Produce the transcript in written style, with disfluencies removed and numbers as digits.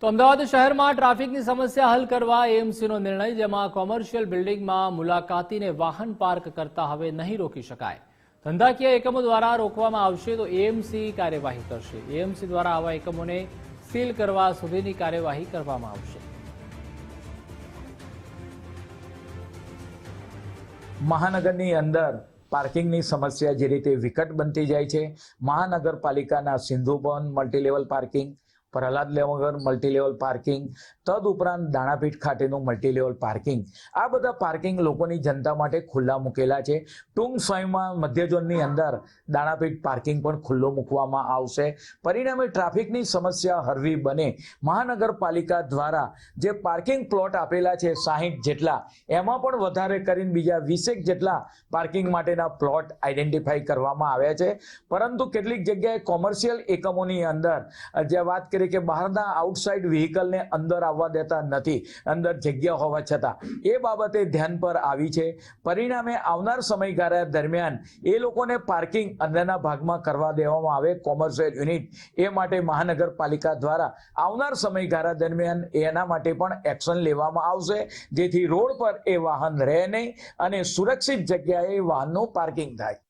તો અમદાવાદ શહેરમાં ટ્રાફિકની સમસ્યા હલ કરવા એએમસીનો નિર્ણય, જેમાં કોમર્શિયલ બિલ્ડિંગમાં મુલાકાતીને વાહન પાર્ક કરતા હવે નહીં રોકી શકાય. ધંધાકીય એકમો દ્વારા રોકવામાં આવશે તો એએમસી કાર્યવાહી કરશે. એએમસી દ્વારા આવા એકમોને સીલ કરવા સુધીની કાર્યવાહી કરવામાં આવશે. મહાનગરની અંદર પાર્કિંગની સમસ્યા જે રીતે વિકટ બનતી જાય છે, મહાનગરપાલિકાના Sindhu Bhavan multilevel parking, Prahlad Nagar multilevel parking, તદુપરાંત દાણાપીઠ ખાતેનું મલ્ટીલેવલ પાર્કિંગ, આ બધા પાર્કિંગ લોકોની જનતા માટે ખુલ્લા મૂકેલા છે. ટૂંક સમયમાં મધ્ય ઝોનની અંદર દાણાપીઠ પાર્કિંગ પણ ખુલ્લો મૂકવામાં આવશે. પરિણામે ટ્રાફિકની સમસ્યા હળવી બને. મહાનગરપાલિકા દ્વારા જે પાર્કિંગ પ્લોટ આપેલા છે 60 જેટલા, એમાં પણ વધારે કરીને બીજા 20 જેટલા પાર્કિંગ માટેના પ્લોટ આઈડેન્ટિફાઈ કરવામાં આવ્યા છે. પરંતુ કેટલીક જગ્યાએ કોમર્શિયલ એકમોની અંદર જે વાત કરી કે બહારના આઉટસાઇડ વ્હીકલને અંદર આવવા દેતા નથી, અંદર જગ્યા હોવા છતાં, એ બાબતે ધ્યાન પર આવી છે. પરિણામે આવનાર સમયગાળા દરમિયાન એ લોકોને પાર્કિંગ અંદરના ભાગમાં કરવા દેવામાં આવે કોમર્શિયલ યુનિટ, એ માટે મહાનગરપાલિકા દ્વારા આવનાર સમયગાળા દરમિયાન એના માટે પણ એક્શન લેવામાં આવશે, જેથી રોડ પર એ વાહન રહે નહીં અને સુરક્ષિત જગ્યાએ વાહનનું પાર્કિંગ થાય.